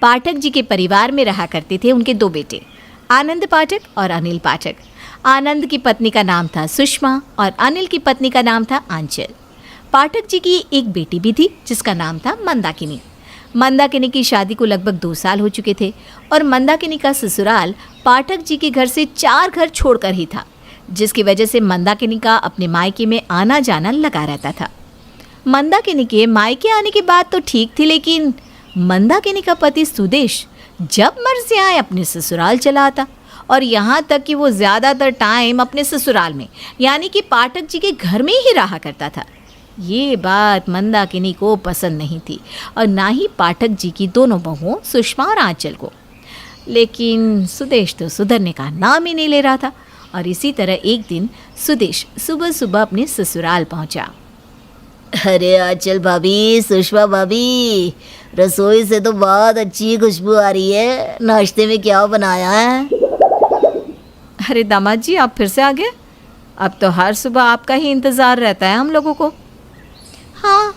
पाठक जी के परिवार में रहा करते थे उनके 2 बेटे, आनंद पाठक और अनिल पाठक। आनंद की पत्नी का नाम था सुषमा और अनिल की पत्नी का नाम था आंचल। पाठक जी की एक बेटी भी थी जिसका नाम था मंदाकिनी। मंदाकिनी की शादी को लगभग 2 साल हो चुके थे और मंदाकिनी का ससुराल पाठक जी के घर से 4 घर छोड़कर ही था, जिसकी वजह से मंदाकिनी का अपने मायके में आना जाना लगा रहता था। मंदाकिनी के मायके आने की बात तो ठीक थी, लेकिन मंदाकिनी का पति सुदेश जब मर्जी आए अपने ससुराल चला आता और यहाँ तक कि वो ज़्यादातर टाइम अपने ससुराल में यानी कि पाठक जी के घर में ही रहा करता था। ये बात मंदाकिनी को पसंद नहीं थी और ना ही पाठक जी की दोनों बहुओं सुषमा और आंचल को। लेकिन सुदेश तो सुधरने का नाम ही नहीं ले रहा था और इसी तरह एक दिन सुदेश सुबह सुबह अपने ससुराल पहुंचा। अरे आंचल भाभी, सुषमा भाभी, रसोई से तो बहुत अच्छी खुशबू आ रही है। नाश्ते में क्या बनाया है? अरे दामाद जी, आप फिर से आ गए? अब तो हर सुबह आपका ही इंतज़ार रहता है हम लोगों को। हाँ,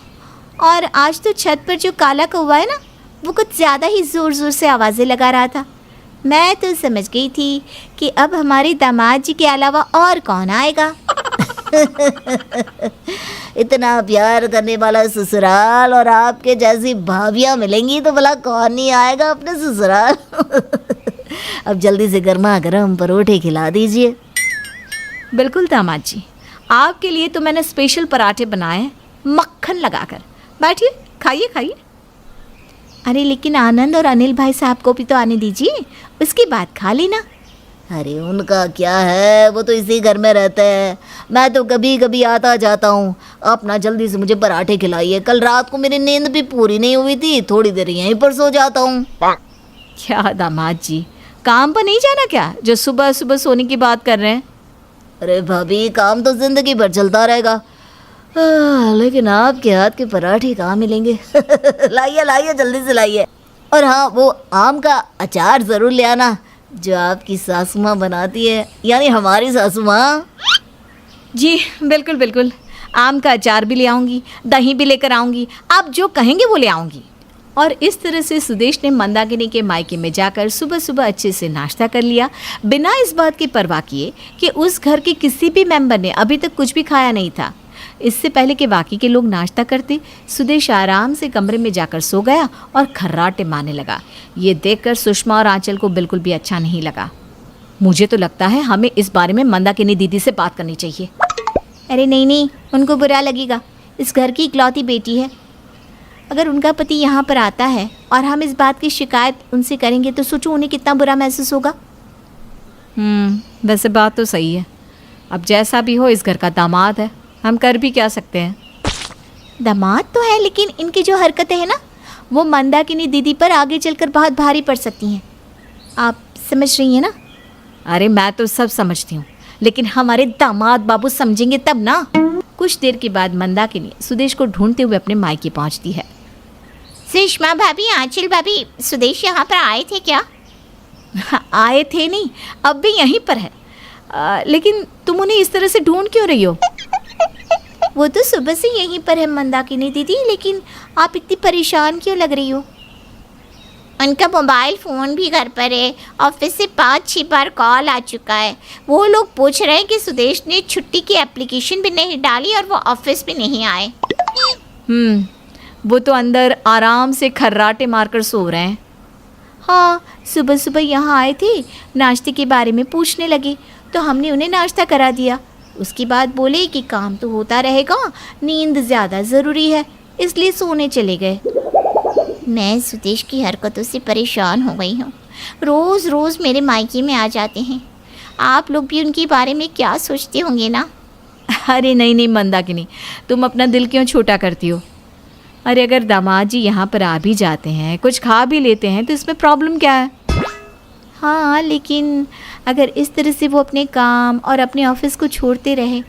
और आज तो छत पर जो काला कौवा है ना, वो कुछ ज़्यादा ही ज़ोर ज़ोर से आवाज़ें लगा रहा था। मैं तो समझ गई थी कि अब हमारे दामाद जी के अलावा और कौन आएगा। इतना प्यार करने वाला ससुराल और आपके जैसी भाभियाँ मिलेंगी तो भला कौन नहीं आएगा अपने ससुराल। अब जल्दी से गर्मा गर्म परोठे खिला दीजिए। बिल्कुल दामाद जी, आपके लिए तो मैंने स्पेशल पराठे बनाए हैं मक्खन लगाकर। बैठिए, खाइए खाइए। अरे लेकिन आनंद और अनिल भाई साहब को भी तो आने दीजिए, उसके बाद खा लेना। अरे उनका क्या है, वो तो इसी घर में रहते हैं। मैं तो कभी कभी आता जाता हूँ। अपना जल्दी से मुझे पराठे खिलाइए। कल रात को मेरी नींद भी पूरी नहीं हुई थी, थोड़ी देर यहीं पर सो जाता हूँ। क्या दामाद जी, काम पर नहीं जाना क्या जो सुबह सुबह सोने की बात कर रहे हैं? अरे भाभी, काम तो जिंदगी भर चलता रहेगा, लेकिन आपके हाथ के पराठे कहाँ मिलेंगे। लाइए लाइए, जल्दी से लाइए। और हाँ, वो आम का अचार ज़रूर ले आना जो आपकी सासू माँ बनाती है, यानी हमारी सासू माँ। जी बिल्कुल बिल्कुल, आम का अचार भी ले आऊँगी, दही भी लेकर आऊँगी, आप जो कहेंगे वो ले आऊँगी। और इस तरह से सुदेश ने मंदाकिनी के मायके में जाकर सुबह सुबह अच्छे से नाश्ता कर लिया, बिना इस बात की परवाह किए कि उस घर के किसी भी मेंबर ने अभी तक कुछ भी खाया नहीं था। इससे पहले कि बाकी के लोग नाश्ता करते, सुदेश आराम से कमरे में जाकर सो गया और खर्राटे मारने लगा। ये देखकर सुषमा और आंचल को बिल्कुल भी अच्छा नहीं लगा। मुझे तो लगता है हमें इस बारे में मंदाकिनी दीदी से बात करनी चाहिए। अरे नहीं नहीं, उनको बुरा लगेगा, इस घर की इकलौती बेटी है। अगर उनका पति यहाँ पर आता है और हम इस बात की शिकायत उनसे करेंगे तो सोचो उन्हें कितना बुरा महसूस होगा। वैसे बात तो सही है। अब जैसा भी हो, इस घर का दामाद है, हम कर भी क्या सकते हैं। दामाद तो है, लेकिन इनकी जो हरकतें हैं ना, वो मंदाकिनी दीदी पर आगे चलकर बहुत भारी पड़ सकती हैं। आप समझ रही हैं ना? अरे मैं तो सब समझती हूँ, लेकिन हमारे दामाद बाबू समझेंगे तब ना। कुछ देर के बाद मंदाकिनी सुदेश को ढूंढते हुए अपने मायके पहुँचती है। सुषमा भाभी, आंचल भाभी, सुदेश यहाँ पर आए थे क्या? आए थे नहीं, अब भी यहीं पर है। लेकिन तुम उन्हें इस तरह से ढूंढ क्यों रही हो? वो तो सुबह से यहीं पर है मंदाकिनी दीदी, लेकिन आप इतनी परेशान क्यों लग रही हो? उनका मोबाइल फ़ोन भी घर पर है, ऑफिस से 5-6 बार कॉल आ चुका है। वो लोग पूछ रहे हैं कि सुदेश ने छुट्टी की एप्लीकेशन भी नहीं डाली और वो ऑफिस भी नहीं आए। वो तो अंदर आराम से खर्राटे मारकर सो रहे हैं। हाँ, सुबह सुबह यहाँ आए थे, नाश्ते के बारे में पूछने लगे तो हमने उन्हें नाश्ता करा दिया। उसके बाद बोले कि काम तो होता रहेगा, नींद ज़्यादा ज़रूरी है, इसलिए सोने चले गए। मैं सुदेश की हरकतों से परेशान हो गई हूँ। रोज़ रोज़ मेरे मायके में आ जाते हैं। आप लोग भी उनके बारे में क्या सोचते होंगे ना? अरे नहीं नहीं मंदाकिनी, तुम अपना दिल क्यों छोटा करती हो? अरे अगर दामाद जी यहाँ पर आ भी जाते हैं, कुछ खा भी लेते हैं, तो इसमें प्रॉब्लम क्या है? हाँ, लेकिन अगर इस तरह से वो अपने काम और अपने ऑफिस को छोड़ते रहे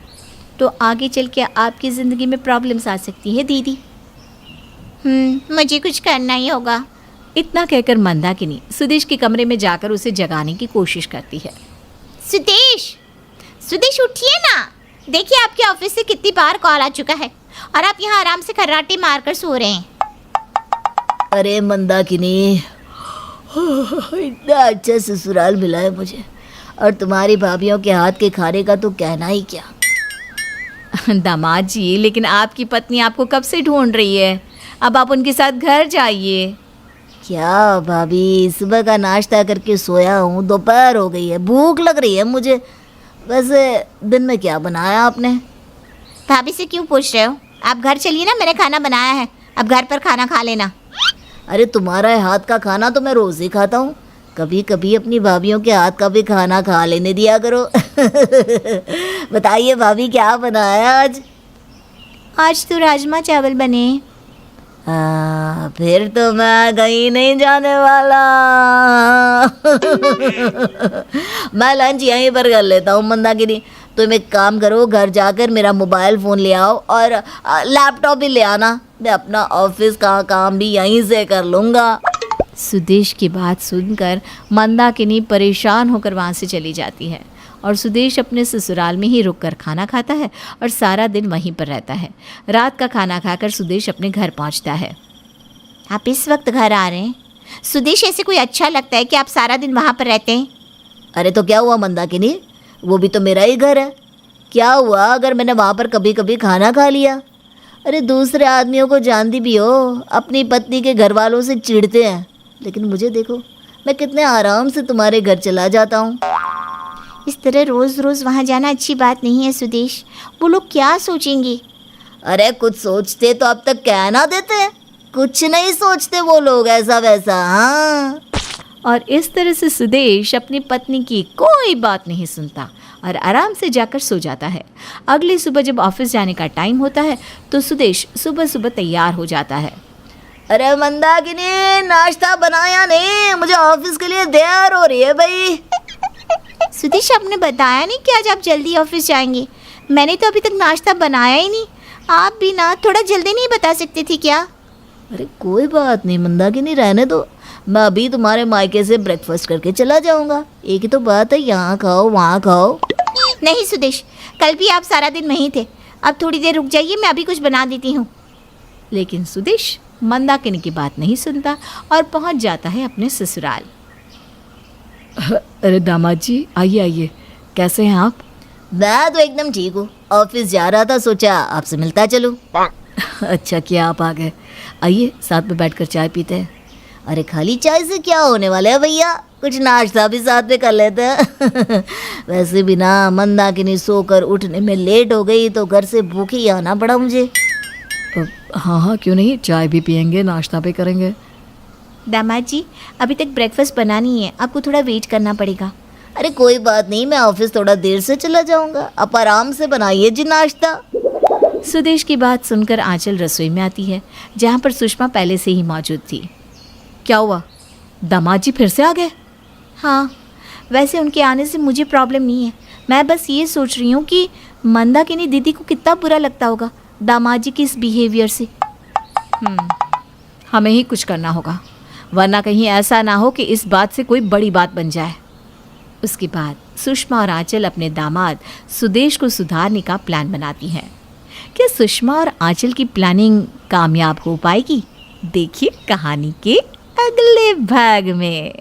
तो आगे चल के आपकी ज़िंदगी में प्रॉब्लम्स आ सकती है दीदी। मुझे कुछ करना ही होगा। इतना कहकर मंदाकिनी सुदेश के कमरे में जाकर उसे जगाने की कोशिश करती है। सुदेश, सुदेश उठिए ना, देखिए आपके ऑफिस से कितनी बार कॉल आ चुका है और आप यहाँ आराम से खर्राटे मारकर सो रहे हैं। अरे मंदाकिनी, इतना अच्छा ससुराल मिला है मुझे, और तुम्हारी भाभीयों के हाथ के खाने का तो कहना ही क्या। दामाद जी, लेकिन आपकी पत्नी आपको कब से ढूंढ रही है, अब आप उनके साथ घर जाइए। क्या भाभी, सुबह का नाश्ता करके सोया हूँ, दोपहर हो गई है, भूख लग रही है मुझे। वैसे दिन में क्या बनाया आपने? भाभी से क्यों पूछ रहे हो? आप घर चलिए ना, मैंने खाना बनाया है, अब घर पर खाना खा लेना। अरे तुम्हारा हाथ का खाना तो मैं रोज़ ही खाता हूँ, कभी कभी अपनी भाभीयों के हाथ का भी खाना खा लेने दिया करो। बताइए भाभी, क्या बनाया आज? आज तो राजमा चावल बने। फिर तो मैं कहीं नहीं जाने वाला। मैं लंच यहीं पर कर लेता हूँ मंदाकिनी। तुम एक काम करो, घर जाकर मेरा मोबाइल फ़ोन ले आओ और लैपटॉप भी ले आना, मैं अपना ऑफिस का काम भी यहीं से कर लूँगा। सुदेश की बात सुनकर मंदाकिनी परेशान होकर वहाँ से चली जाती है और सुदेश अपने ससुराल में ही रुककर खाना खाता है और सारा दिन वहीं पर रहता है। रात का खाना खाकर सुदेश अपने घर पहुँचता है। आप इस वक्त घर आ रहे हैं? सुदेश, ऐसे कोई अच्छा लगता है कि आप सारा दिन वहाँ पर रहते हैं? अरे तो क्या हुआ मंदाकिनी, वो भी तो मेरा ही घर है। क्या हुआ अगर मैंने वहाँ पर कभी कभी खाना खा लिया? अरे दूसरे आदमियों को जानती भी हो, अपनी पत्नी के घर वालों से चिढ़ते हैं, लेकिन मुझे देखो, मैं कितने आराम से तुम्हारे घर चला जाता हूँ। इस तरह रोज़ रोज़ वहाँ जाना अच्छी बात नहीं है सुदेश, वो लोग क्या सोचेंगे? अरे कुछ सोचते तो अब तक कह ना देते, कुछ नहीं सोचते वो लोग ऐसा वैसा। हाँ, और इस तरह से सुदेश अपनी पत्नी की कोई बात नहीं सुनता और आराम से जाकर सो जाता है। अगली सुबह जब ऑफिस जाने का टाइम होता है तो सुदेश सुबह सुबह तैयार हो जाता है। अरे मंदाकिनी, नाश्ता बनाया नहीं, मुझे ऑफिस के लिए देर हो रही है भाई। सुदेश, आपने बताया नहीं कि आज आप जल्दी ऑफिस जाएंगे? मैंने तो अभी तक नाश्ता बनाया ही नहीं। आप भी ना थोड़ा जल्दी नहीं बता सकती थी क्या? अरे कोई बात नहीं मंदाकिनी, रहने दो, मैं अभी तुम्हारे मायके से ब्रेकफास्ट करके चला जाऊंगा। एक ही तो बात है, यहाँ खाओ वहाँ खाओ। नहीं सुदेश, कल भी आप सारा दिन वहीं थे, अब थोड़ी देर रुक जाइए, मैं अभी कुछ बना देती हूँ। लेकिन सुदेश मंदाकिनी की बात नहीं सुनता और पहुंच जाता है अपने ससुराल। अरे दामाद जी, आइए आइए, कैसे हैं आप? मैं तो एकदम ठीक हूँ, ऑफिस जा रहा था, सोचा आपसे मिलता चलूँ। अच्छा किया आप आ गए, आइए साथ में बैठकर चाय पीते हैं। अरे खाली चाय से क्या होने वाला है भैया, कुछ नाश्ता भी साथ में कर लेते हैं। वैसे भी ना मंदाकिनी सोकर उठने में लेट हो गई तो घर से भूखे ही आना पड़ा मुझे। हाँ हाँ, क्यों नहीं, चाय भी पियेंगे, नाश्ता भी करेंगे। दामाद जी, अभी तक ब्रेकफास्ट बना नहीं है, आपको थोड़ा वेट करना पड़ेगा। अरे कोई बात नहीं, मैं ऑफिस थोड़ा देर से चला जाऊंगा, आप आराम से बनाइए जी नाश्ता। सुदेश की बात सुनकर आंचल रसोई में आती है जहाँ पर सुषमा पहले से ही मौजूद थी। क्या हुआ, दामाद जी फिर से आ गए? हाँ, वैसे उनके आने से मुझे प्रॉब्लम नहीं है, मैं बस ये सोच रही हूँ कि मंदाकिनी दीदी को कितना बुरा लगता होगा दामाद जी की इस बिहेवियर से। हमें ही कुछ करना होगा, वरना कहीं ऐसा ना हो कि इस बात से कोई बड़ी बात बन जाए। उसके बाद सुषमा और आंचल अपने दामाद सुदेश को सुधारने का प्लान बनाती हैं। क्या सुषमा और आंचल की प्लानिंग कामयाब हो पाएगी? देखिए कहानी के अगले भाग में।